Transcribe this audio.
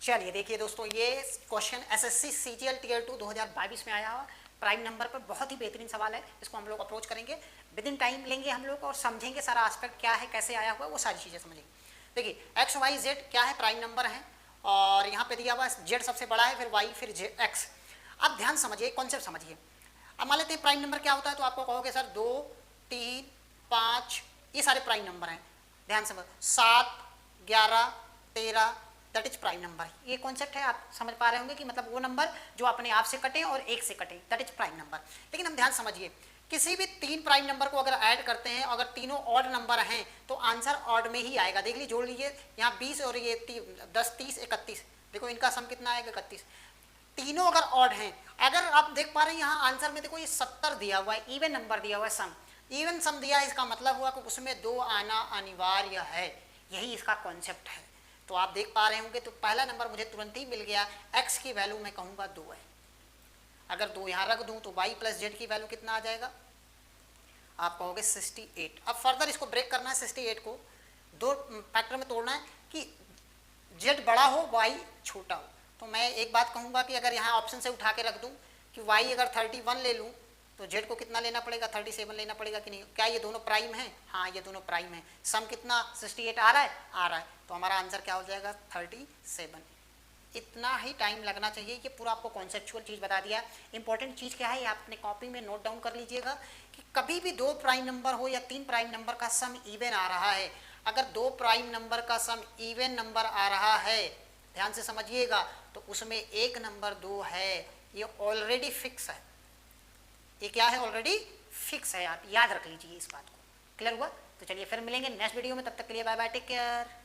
चलिए देखिए दोस्तों, ये क्वेश्चन एसएससी सीजीएल टियर 2 2022 में आया हुआ प्राइम नंबर पर बहुत ही बेहतरीन सवाल है। इसको हम लोग अप्रोच करेंगे, विद इन टाइम लेंगे हम लोग और समझेंगे सारा एस्पेक्ट क्या है, कैसे आया हुआ है, वो सारी चीज़ें समझेंगे। देखिए एक्स वाई जेड क्या है, प्राइम नंबर है और यहाँ पे दिया हुआ है जेड सबसे बड़ा है, फिर वाई, फिर जेड एक्स। अब ध्यान समझिए, कॉन्सेप्ट समझिए। अब मान लेते हैं प्राइम नंबर क्या होता है, तो आपको कहोगे सर 2, 3, 5 ये सारे प्राइम नंबर हैं। ध्यान समझ, 7, 11, 13 दैट इज प्राइम नंबर। ये कॉन्सेप्ट है, आप समझ पा रहे होंगे कि मतलब वो नंबर जो अपने आप से कटे और एक से कटे दैट इज प्राइम नंबर। लेकिन हम ध्यान समझिए, किसी भी 3 प्राइम नंबर को अगर ऐड करते हैं, अगर तीनों ऑड नंबर हैं तो आंसर ऑड में ही आएगा। देख लीजिए, जोड़ लीजिए यहाँ 20 और ये 10, 30, 31, देखो इनका सम कितना आएगा 31। तीनों अगर ऑड हैं, अगर आप देख पा रहे हैं यहाँ आंसर में देखो ये 70 दिया हुआ है, इवन नंबर दिया हुआ है, सम इवन सम दिया है, इसका मतलब हुआ कि उसमें 2 आना अनिवार्य है। यही इसका कॉन्सेप्ट है। तो आप देख पा रहे होंगे, तो पहला नंबर मुझे तुरंत ही मिल गया। x की वैल्यू मैं कहूँगा 2 है। अगर 2 यहाँ रख दूँ तो y प्लस जेड की वैल्यू कितना आ जाएगा, आप कहोगे 68। अब फर्दर इसको ब्रेक करना है, 68 को 2 फैक्टर में तोड़ना है कि z बड़ा हो y छोटा हो। तो मैं एक बात कहूँगा कि अगर यहाँ ऑप्शन से उठा के रख दूँ कि y अगर 31 ले लूँ तो z को कितना लेना पड़ेगा, 37 लेना पड़ेगा कि नहीं। क्या ये दोनों प्राइम हैं? हाँ, ये दोनों प्राइम हैं। सम कितना 68 आ रहा है, आ रहा है। तो हमारा आंसर क्या हो जाएगा 37। इतना ही टाइम लगना चाहिए। ये पूरा आपको कॉन्सेप्चुअल चीज़ बता दिया। इंपॉर्टेंट चीज़ क्या है, ये आप अपने कॉपी में नोट डाउन कर लीजिएगा कि कभी भी 2 प्राइम नंबर हो या 3 प्राइम नंबर का सम इवन आ रहा है, अगर 2 प्राइम नंबर का सम इवन नंबर आ रहा है, ध्यान से समझिएगा, तो उसमें एक नंबर 2 है, ये ऑलरेडी फिक्स है। ये क्या है, ऑलरेडी फिक्स है। आप याद रख लीजिए इस बात को। क्लियर हुआ? तो चलिए फिर मिलेंगे नेक्स्ट वीडियो में, तब तक के लिए बाय बाय, टेक केयर।